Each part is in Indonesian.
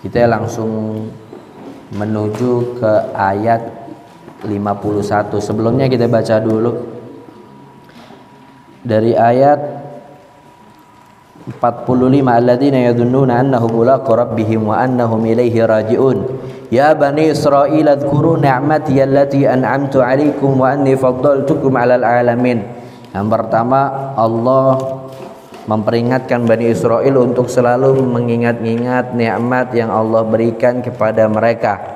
Kita langsung menuju ke ayat 51. Sebelumnya kita baca dulu dari ayat 45, alladzina yadhunnuna annahum mulaqu rabbihim wa annahum ilaihi raji'un. Ya bani Israil adhkuru ni'mati allati an'amtu 'alaikum wa anni faddaltukum 'alal 'alamin. Yang pertama, Allah memperingatkan Bani Israel untuk selalu mengingat-ingat nikmat yang Allah berikan kepada mereka,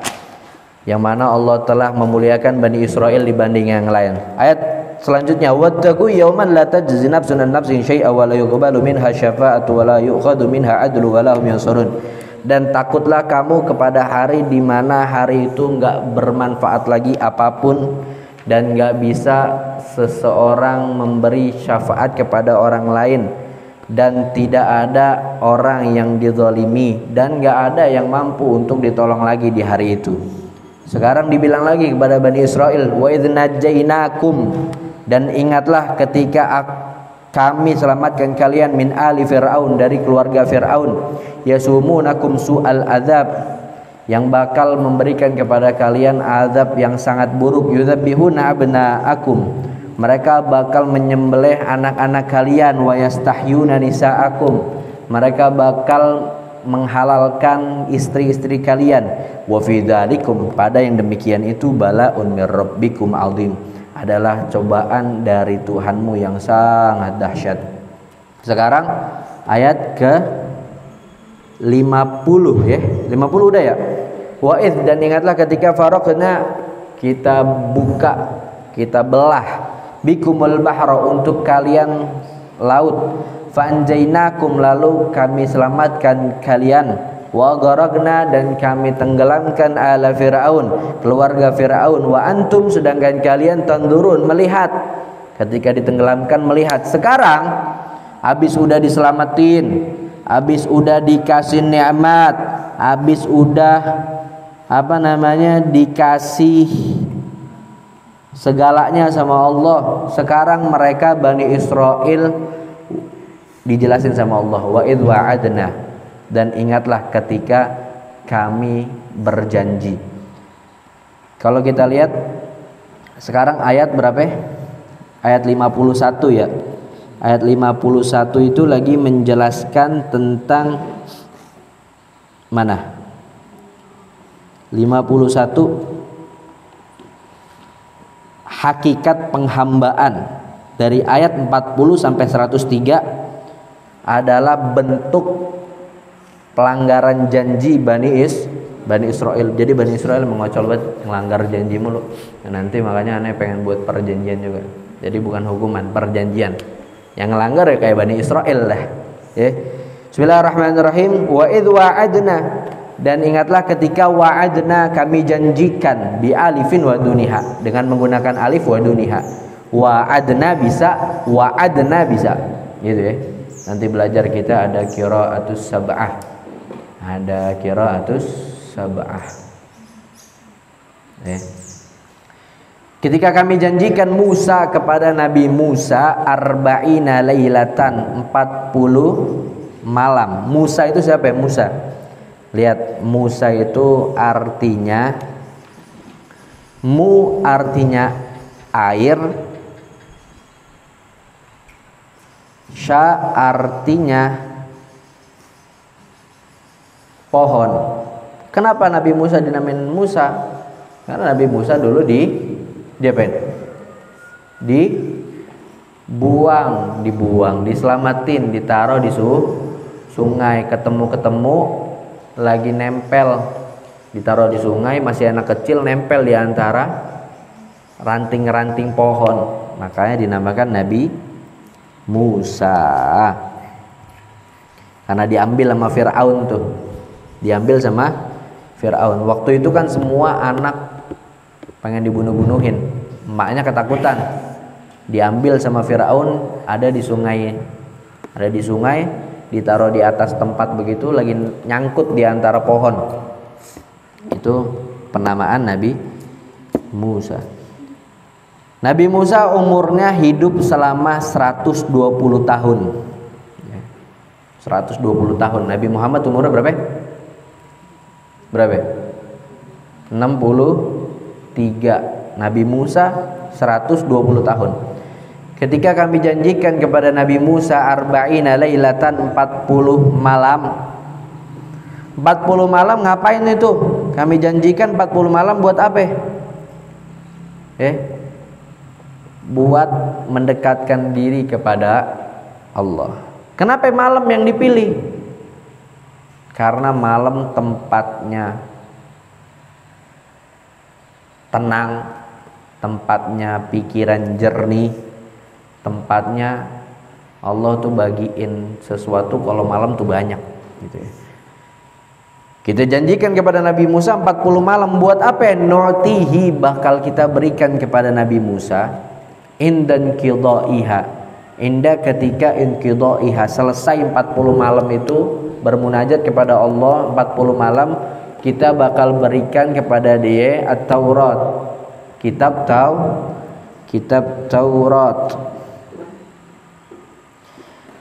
yang mana Allah telah memuliakan Bani Israel dibanding yang lain. Ayat selanjutnya, wattaqu yawman la tajzi nafsun an nafsin syai'a wa la yuqbalu minha syafa'atu wa la yu'khadhu minha 'adlu wa la hum yansurun. Dan takutlah kamu kepada hari di mana hari itu enggak bermanfaat lagi apapun, dan enggak bisa seseorang memberi syafaat kepada orang lain, dan tidak ada orang yang dizalimi, dan enggak ada yang mampu untuk ditolong lagi di hari itu. Sekarang dibilang lagi kepada Bani Israel, wa idz najjainakum, dan ingatlah ketika kami selamatkan kalian min ali Fir'aun, dari keluarga Fir'aun, yasumunakum su'al azab, yang bakal memberikan kepada kalian azab yang sangat buruk, yudzabbihuna abna'akum, mereka bakal menyembelih anak-anak kalian, wa yastahyuna nisa'akum, mereka bakal menghalalkan istri-istri kalian, wa fi dzalikum, pada yang demikian itu bala'un mir rabbikum 'adzim, adalah cobaan dari Tuhanmu yang sangat dahsyat. Sekarang ayat ke 50 ya. 50 udah ya. Wa idz, dan ingatlah ketika faraqna, kita buka, kita belah, bikumul bahra, untuk kalian laut, fa'anjainakum, lalu kami selamatkan kalian, wa gharaqna, dan kami tenggelamkan ala Fir'aun, keluarga Fir'aun, wa antum, sedangkan kalian tandurun, melihat, ketika ditenggelamkan melihat. Sekarang habis udah diselamatin, habis udah dikasih nikmat, habis udah dikasih segalanya sama Allah. Sekarang mereka Bani Israel dijelasin sama Allah, wa idz wa'adna, dan ingatlah ketika kami berjanji. Kalau kita lihat sekarang ayat berapa? Ayat 51 ya. Ayat 51 itu lagi menjelaskan tentang mana? 51 hakikat penghambaan. Dari ayat 40 sampai 103 adalah bentuk pelanggaran janji Bani Israel. Jadi Bani Israel mengocol banget, melanggar janji mulu. Nanti makanya aneh pengen buat perjanjian juga. Jadi bukan hukuman, perjanjian. Yang ngelanggar ya kayak Bani Israel lah. Ya. Bismillahirrahmanirrahim. Wa idz wa'adna, dan ingatlah ketika wa'adna, kami janjikan, bi alifin wa duniha, dengan menggunakan alif wa duniha. Wa'adna bisa, wa'adna bisa. Gitu ya. Nanti belajar kita ada qiraatus sab'ah. Ada qiraatus sab'ah. Ya. Ketika kami janjikan Musa kepada Nabi Musa arba'ina lailatan, 40 malam. Musa itu siapa ya? Musa. Lihat, Musa itu artinya, mu artinya air, sya artinya pohon. Kenapa Nabi Musa dinamain Musa? Karena Nabi Musa dulu dibuang, diselamatin, ditaruh di sungai, ketemu lagi nempel, ditaruh di sungai, masih anak kecil, nempel di antara ranting-ranting pohon, makanya dinamakan Nabi Musa. Karena diambil sama Fir'aun tuh, diambil sama Fir'aun. Waktu itu kan semua anak pengen dibunuh-bunuhin, emaknya ketakutan, diambil sama Fir'aun, ada di sungai, ditaruh di atas tempat begitu, lagi nyangkut di antara pohon. Itu penamaan Nabi Musa. Nabi Musa umurnya hidup selama 120 tahun. 120 tahun. Nabi Muhammad umurnya berapa? berapa? 63. Nabi Musa 120 tahun. Ketika kami janjikan kepada Nabi Musa arba'ina lailatan 40 malam. 40 malam ngapain itu? Kami janjikan 40 malam buat apa? Buat mendekatkan diri kepada Allah. Kenapa malam yang dipilih? Karena malam tempatnya tenang, tempatnya pikiran jernih, tempatnya Allah tuh bagiin sesuatu kalau malam tuh banyak gitu ya. Kita janjikan kepada Nabi Musa 40 malam buat apa? Nu'tihi, bakal kita berikan kepada Nabi Musa indan qidaiha, inda ketika inqidaiha, selesai 40 malam itu bermunajat kepada Allah 40 malam, kita bakal berikan kepada dia At-Taurat, kitab Taurat.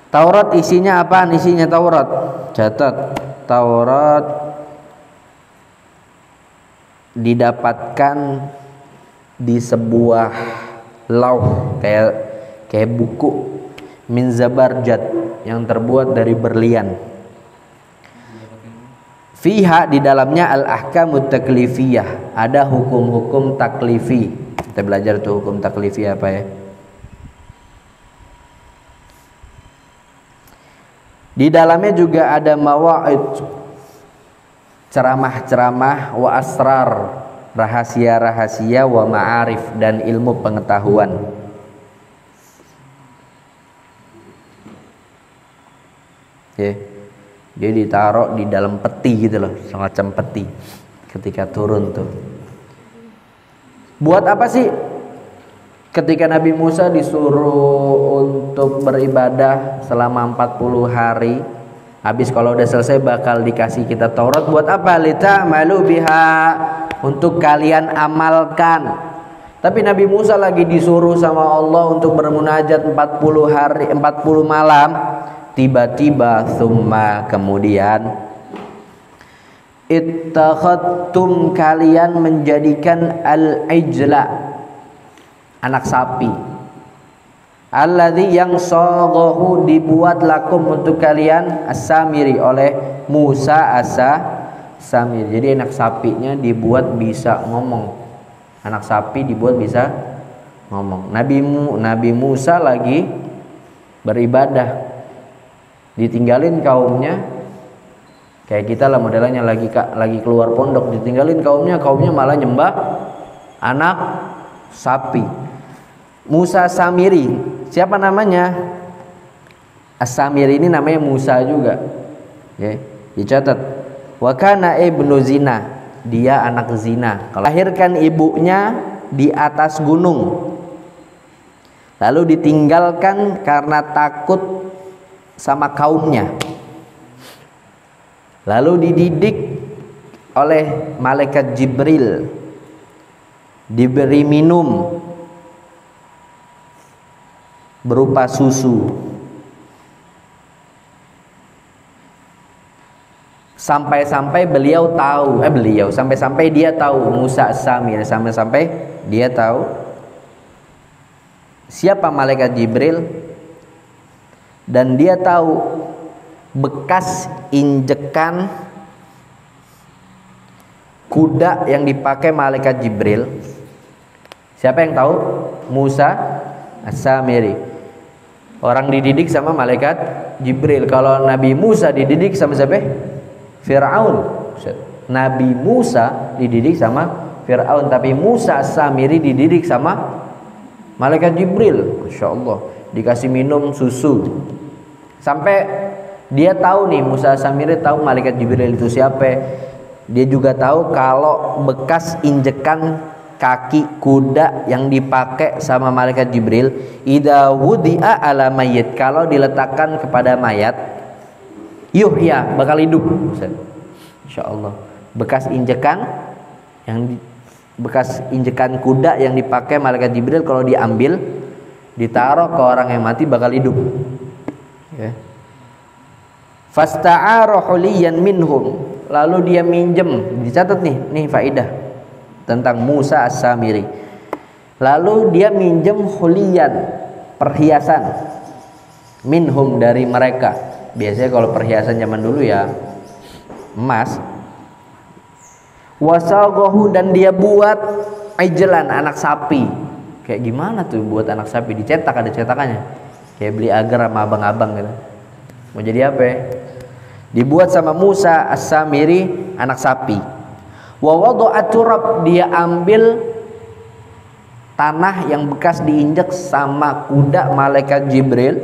Taurat isinya apaan? Isinya Taurat. Catat, Taurat didapatkan di sebuah lauh kayak buku min zabarjad yang terbuat dari berlian. Fiha, di dalamnya al-ahkamut taklifiyah, ada hukum-hukum taklifi. Kita belajar tuh hukum taklifi apa ya. Di dalamnya juga ada mawa'id, ceramah-ceramah, wa asrar, rahasia-rahasia, wa ma'arif, dan ilmu pengetahuan. Dia ditaruh di dalam peti gitu loh, semacam peti ketika turun tuh. Buat apa sih? Ketika Nabi Musa disuruh untuk beribadah selama 40 hari, habis kalau udah selesai bakal dikasih kita Taurat. Buat apa? Lita'malu biha, untuk kalian amalkan. Tapi Nabi Musa lagi disuruh sama Allah untuk bermunajat 40 hari, 40 malam. Tiba-tiba summa, kemudian ittakhadtum, kalian menjadikan al-ijla, anak sapi, alladzi yang saghahu, dibuat lakum untuk kalian, as-samiri, oleh Musa as-samiri. Jadi anak sapinya dibuat bisa ngomong. Anak sapi dibuat bisa ngomong. Nabi Musa lagi beribadah, ditinggalin kaumnya, kayak kita lah modelnya, lagi keluar pondok, ditinggalin kaumnya malah nyembah anak sapi. Musa Samiri, siapa namanya? As-Samiri ini namanya Musa juga. Ya, dicatat. Wa kana ibnu zina, dia anak zina. Kalau lahirkan ibunya di atas gunung, lalu ditinggalkan karena takut sama kaumnya, lalu dididik oleh malaikat Jibril, diberi minum berupa susu, sampai-sampai dia tahu, Musa As-Samir, sampai dia tahu siapa malaikat Jibril, dan dia tahu bekas injekan kuda yang dipakai malaikat Jibril. Siapa yang tahu? Musa As-Samiri, orang dididik sama malaikat Jibril. Kalau Nabi Musa dididik sama siapa? Fir'aun. Nabi Musa dididik sama Fir'aun, tapi Musa As-Samiri dididik sama malaikat Jibril. Masya Allah, dikasih minum susu, sampai dia tahu nih, Musa As-Samiri tahu malaikat Jibril itu siapa. Dia juga tahu kalau bekas injekan kaki kuda yang dipakai sama malaikat Jibril, idza wudi'a ala mayyit, kalau diletakkan kepada mayat, yuhya, bakal hidup. Insyaallah. Bekas injekan kuda yang dipakai malaikat Jibril, kalau diambil ditaruh ke orang yang mati bakal hidup. Ya. Fasta'ara huliyan minhum, lalu dia minjem, dicatat nih faidah tentang Musa As-Samiri. Lalu dia minjem huliyan, perhiasan, minhum dari mereka. Biasanya kalau perhiasan zaman dulu ya emas. Wasaghahu, dan dia buat ijlan, anak sapi. Kayak gimana tuh buat anak sapi? Dicetak, ada cetakannya. Kayak beli agar sama abang-abang gitu. Mau jadi apa ya? Dibuat sama Musa As-Samiri anak sapi. Wa wada'at turab, dia ambil tanah yang bekas diinjak sama kuda malaikat Jibril.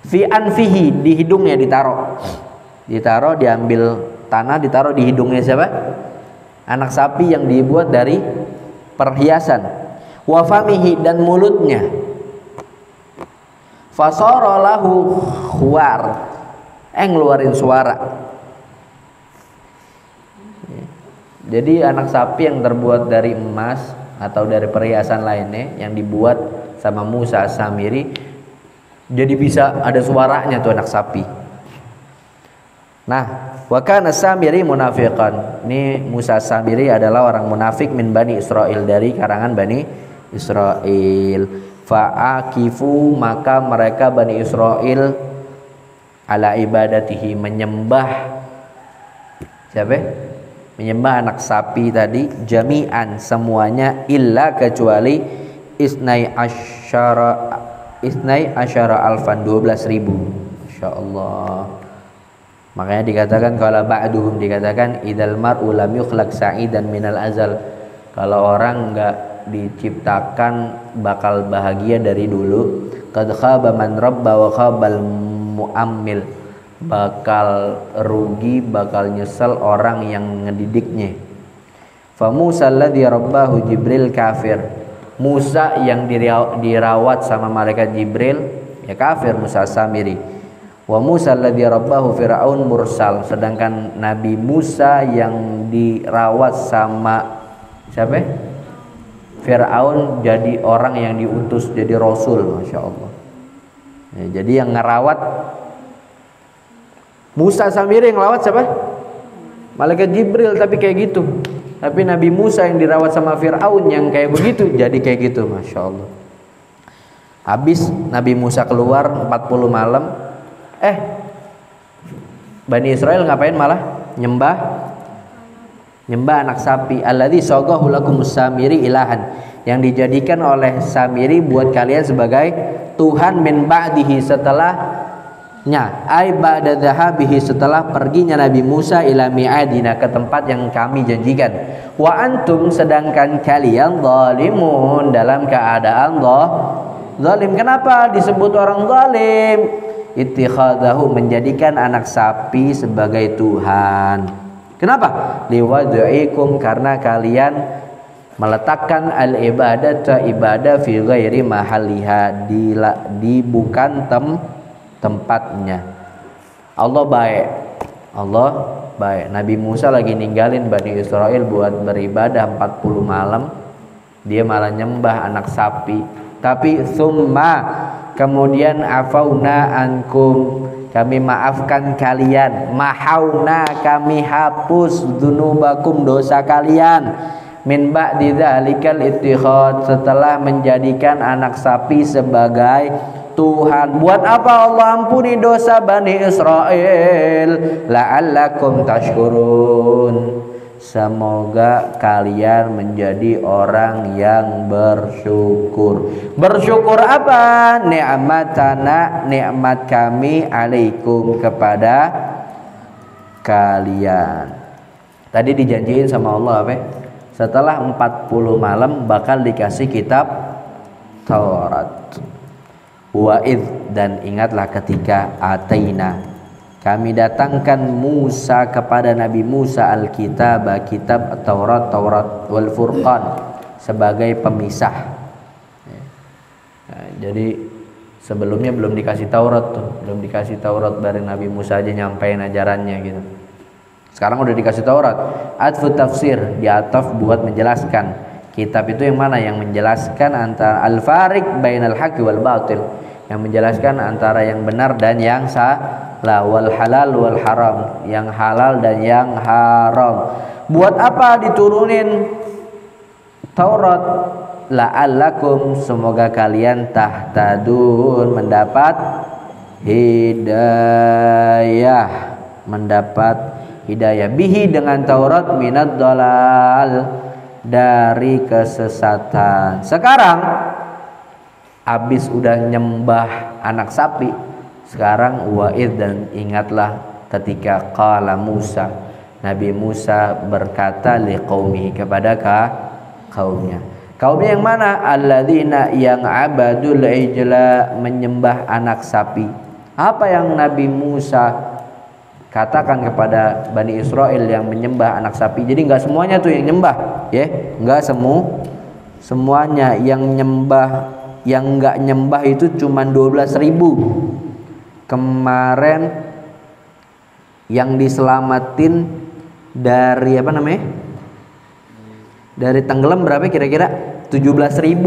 Fi anfihi, di hidungnya ditaruh, diambil tanah ditaruh di hidungnya siapa? Anak sapi yang dibuat dari perhiasan. Wa famihi, dan mulutnya. Fasara lahu khuwar, ngeluarin suara. Jadi anak sapi yang terbuat dari emas atau dari perhiasan lainnya yang dibuat sama Musa As-Samiri, jadi bisa ada suaranya tuh anak sapi. Nah, wa kana Samiri munafiqan. Ini Musa As-Samiri adalah orang munafik min Bani Israil, dari karangan Bani Israil. Fa'akifu, maka mereka Bani Israil ala ibadatihi, menyembah siapa? Menyembah anak sapi tadi, jami'an, semuanya, illa, kecuali isnai asyara alfan, 12.000. Insyaallah. Makanya dikatakan kalau ba'duhum, dikatakan idal mar'u lam yukhlaq sa'idan minal azal. Kalau orang enggak diciptakan bakal bahagia dari dulu. Qad khaba man rabba wa khabal mu'ammil, bakal rugi, bakal nyesel orang yang ngedidiknya. Fa Musa alladzi rabbahu Jibril kafir. Musa yang dirawat sama malaikat Jibril ya kafir, Musa As-Samiri. Wa Musa alladzi rabbahu Fir'aun mursal, sedangkan Nabi Musa yang dirawat sama siapa? Fir'aun jadi orang yang diutus jadi rasul, Masya Allah. Ya, jadi yang ngerawat Musa As-Samiri, yang ngerawat siapa? Malaikat Jibril, tapi kayak gitu. Tapi Nabi Musa yang dirawat sama Fir'aun yang kayak begitu, jadi kayak gitu, Masya Allah. Habis Nabi Musa keluar 40 malam, Bani Israel ngapain? Malah nyembah anak sapi. Alladzi saghahu lakumus Samiri ilahan, yang dijadikan oleh Samiri buat kalian sebagai Tuhan, min ba'dihi, setelahnya, ai ba'da dhahabihi, setelah perginya Nabi Musa ila mi'adina, ke tempat yang kami janjikan. Wa antum, sedangkan kalian zalimun, dalam keadaan zalim. Kenapa disebut orang zalim? Ittikhadahu, menjadikan anak sapi sebagai Tuhan. Kenapa? Liwad'ikum, karena kalian meletakkan al-ibadata, ibadah, fi ghairi mahalliha, di bukan tempatnya. Allah baik. Nabi Musa lagi ninggalin Bani Israel buat beribadah 40 malam, dia malah nyembah anak sapi. Tapi summa, kemudian afauna ankum, kami maafkan kalian, mahauna, kami hapus dzunubakum, dosa kalian, min ba'di dzalikal ittikhad, setelah menjadikan anak sapi sebagai Tuhan. Buat apa Allah ampuni dosa Bani Israel? La'allakum tashkurun, semoga kalian menjadi orang yang bersyukur. Bersyukur apa? Ni'matana, nikmat kami, alaikum, kepada kalian. Tadi dijanjiin sama Allah apa? Setelah 40 malam bakal dikasih kitab Taurat. Wa'id, dan ingatlah ketika ataina, kami datangkan Musa kepada Nabi Musa al-kitab, kitab Taurat wal Furqan, sebagai pemisah. Nah, jadi sebelumnya belum dikasih Taurat tuh, belum dikasih Taurat, bareng Nabi Musa aja nyampein ajarannya gitu. Sekarang udah dikasih Taurat. Atfu tafsir, diataf buat menjelaskan. Kitab itu yang mana? Yang menjelaskan antara al-fariq bainal haqqi wal batil, yang menjelaskan antara yang benar dan yang salah, wal halal wal haram, yang halal dan yang haram. Buat apa diturunin Taurat? La'allakum, semoga kalian tahtadun, mendapat hidayah, bihi, dengan Taurat, minad dolal, dari kesesatan. Sekarang habis udah nyembah anak sapi, sekarang wa'id, dan ingatlah ketika qala Musa, Nabi Musa berkata liqaumihi, kepada kaumnya. Kaumnya yang mana? Alladzina, yang abadul ijla, menyembah anak sapi. Apa yang Nabi Musa katakan kepada Bani Israel yang menyembah anak sapi? Jadi enggak semuanya tuh yang nyembah, ya. Enggak semuanya yang nyembah. Yang enggak nyembah itu cuma 12.000. Kemarin yang diselamatin dari apa namanya? Dari tenggelam berapa kira-kira? 17.000.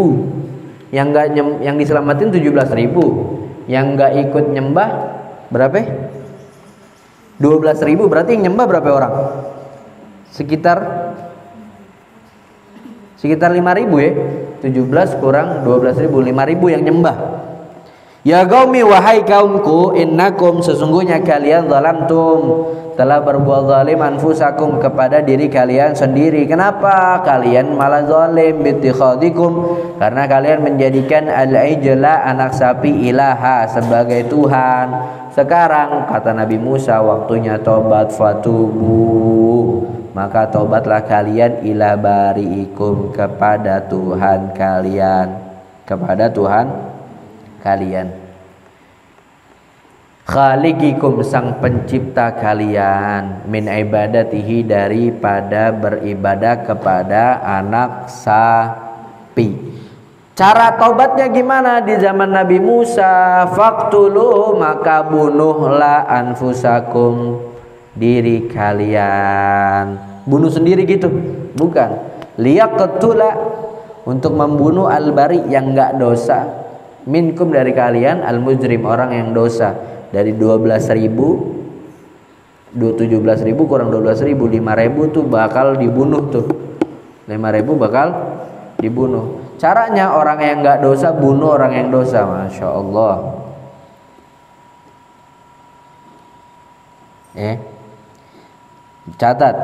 Yang diselamatin 17.000. Yang enggak ikut nyembah berapa? 12.000. Berarti yang nyembah berapa orang? Sekitar 5.000 ya. 17 kurang 12.000, 5.000 yang nyembah. Ya qaumi, wahai kaumku, innakum, sesungguhnya kalian zalamtum, telah berbuat zalim, anfusakum, kepada diri kalian sendiri. Kenapa kalian malah zalim? Bittikhadikum, karena kalian menjadikan al-ijla, anak sapi, ilaha, sebagai Tuhan. Sekarang kata Nabi Musa, waktunya tobat, fatubu, maka tobatlah kalian, ila bariikum, kepada Tuhan kalian, khaliqikum, sang pencipta kalian, min ibadatihi, daripada beribadah kepada anak sapi. Cara tobatnya gimana di zaman Nabi Musa? Faqtulu, maka bunuhlah, anfusakum, diri kalian. Bunuh sendiri gitu? Bukan. Liyaqtula, untuk membunuh al-bari, yang enggak dosa, minkum, dari kalian, al-mujrim, orang yang dosa. Dari 12.000, 17.000 kurang 12.000, 5.000 tuh bakal dibunuh tuh. 5.000 bakal dibunuh. Caranya orang yang enggak dosa bunuh orang yang dosa. Masya Allah. Catat,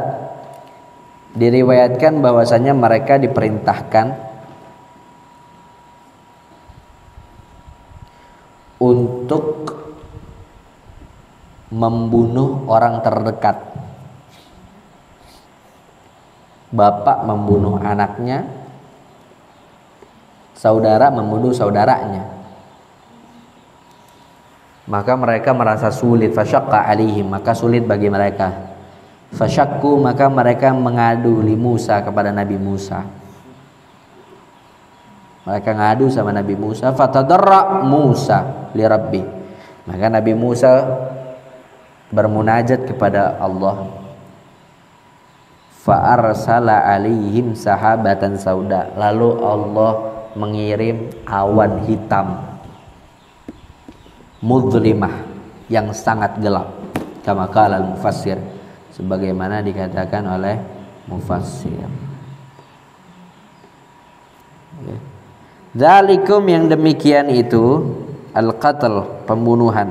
diriwayatkan bahwasanya mereka diperintahkan untuk membunuh orang terdekat. Bapak membunuh anaknya, saudara membunuh saudaranya. Maka mereka merasa sulit, fasyaqqa alaihim, maka sulit bagi mereka. Fasyakku, maka mereka mengadu li Musa, kepada Nabi Musa. Mereka ngadu sama Nabi Musa. Fatadarra Musa li Rabbi, maka Nabi Musa bermunajat kepada Allah. Fa arsala alaihim sahabatan sauda, lalu Allah mengirim awan hitam mudlimah, yang sangat gelap. Kama qala al-mufassir, sebagaimana dikatakan oleh mufassir. Dzalikum, yang demikian itu, al-qatl, pembunuhan,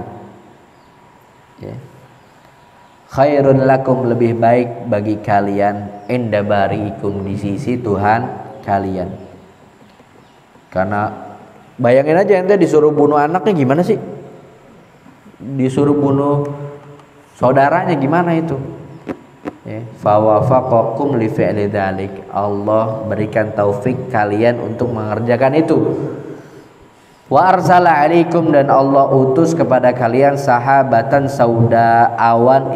khairun lakum, lebih baik bagi kalian, inda bariikum, di sisi Tuhan kalian. Karena bayangin aja, ente disuruh bunuh anaknya gimana sih? Disuruh bunuh saudaranya gimana itu? Fawafaqakum li fi'li dzalik, Allah berikan taufik kalian untuk mengerjakan itu. Wa arsala alaikum, dan Allah utus kepada kalian sahabatan sauda, awan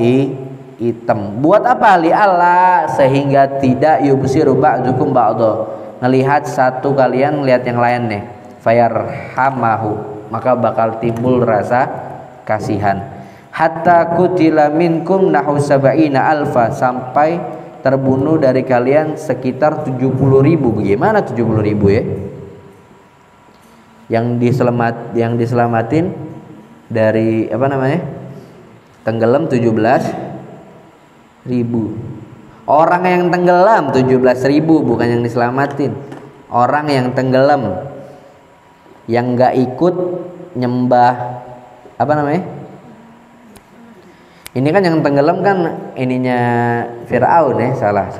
hitam. Buat apa? Li Allah, sehingga tidak yubsiru ba'dukum ba'dha, ngelihat satu kalian ngelihat yang lain nih. Fayarhamahu, maka bakal timbul rasa kasihan. Hatta kutila minkum nahu sab'ina alfa, sampai terbunuh dari kalian sekitar 70.000. Bagaimana 70.000 ya? yang diselamatin dari apa namanya? Tenggelam 17.000. Orang yang tenggelam 17.000, bukan yang diselamatin. Orang yang tenggelam, yang nggak ikut nyembah apa namanya? Ini kan yang tenggelam kan ininya Fir'aun ya, salah.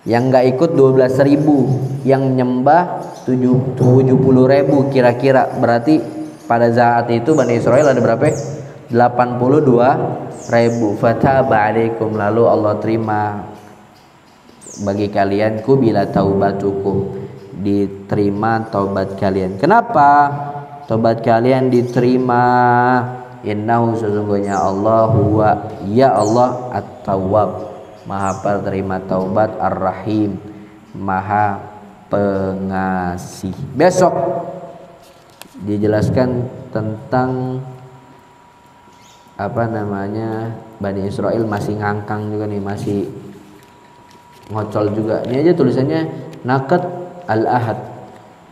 Yang nggak ikut 12.000, yang nyembah 70.000 kira-kira. Berarti pada saat itu Bani Israel ada berapa? 82.000. Fataba alaikum, lalu Allah terima bagi kalian, kubila taubatukum, diterima taubat kalian. Kenapa taubat kalian diterima? Innahu, sesungguhnya Allah, huwa, ya Allah, at-tawwab, maha penerima taubat, ar-rahim, maha pengasih. Besok dijelaskan tentang apa namanya, Bani Israel masih ngangkang juga nih, masih ngocol juga. Ini aja tulisannya naqad al-ahad,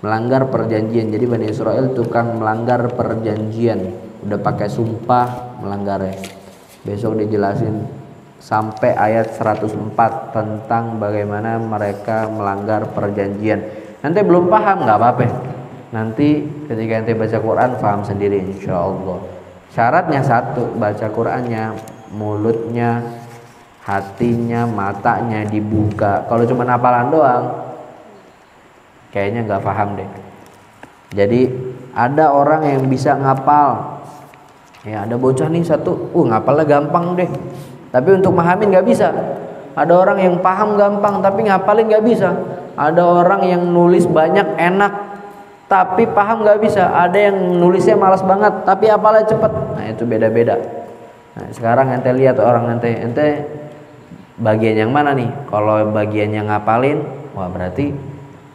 melanggar perjanjian. Jadi Bani Israel tukang melanggar perjanjian, udah pakai sumpah melanggarnya. Besok dijelasin sampai ayat 104 tentang bagaimana mereka melanggar perjanjian. Nanti belum paham nggak apa-apa, nanti ketika nanti baca Quran paham sendiri insyaallah. Syaratnya satu, baca Qurannya mulutnya, hatinya, matanya dibuka. Kalau cuma hafalan doang kayaknya nggak paham deh. Jadi ada orang yang bisa ngapal, ya ada bocah nih satu, ngapalnya gampang deh, tapi untuk memahami nggak bisa. Ada orang yang paham gampang tapi ngapalin nggak bisa. Ada orang yang nulis banyak enak tapi paham nggak bisa. Ada yang nulisnya malas banget tapi hafalnya cepet. Nah itu beda-beda. Nah sekarang ente lihat orang ente bagian yang mana nih? Kalau bagian yang ngapalin, wah berarti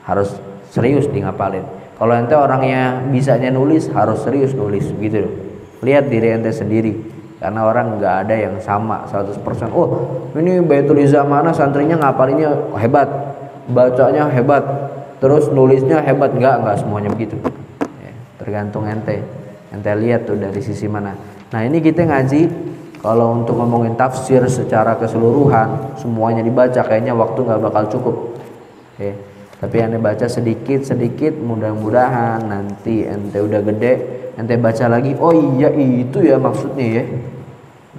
harus serius di ngapalin. Kalau ente orangnya bisanya nulis, harus serius nulis gitu loh. Lihat diri ente sendiri, karena orang nggak ada yang sama 100%. Oh ini Baitul Izamana santrinya ngapalinnya hebat, bacanya hebat, terus nulisnya hebat. Nggak semuanya begitu ya, tergantung ente lihat tuh dari sisi mana. Nah ini kita ngaji, kalau untuk ngomongin tafsir secara keseluruhan semuanya dibaca kayaknya waktu nggak bakal cukup ya. Tapi ente baca sedikit, mudah-mudahan nanti ente udah gede, ente baca lagi, oh iya itu ya maksudnya ya.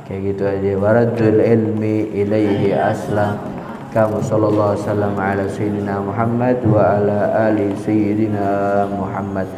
Kayak gitu aja. Waradul ilmi ilaihi aslam. Kamu sallallahu alaihi wasallam ala sayyidina Muhammad wa ala ali sayyidina Muhammad.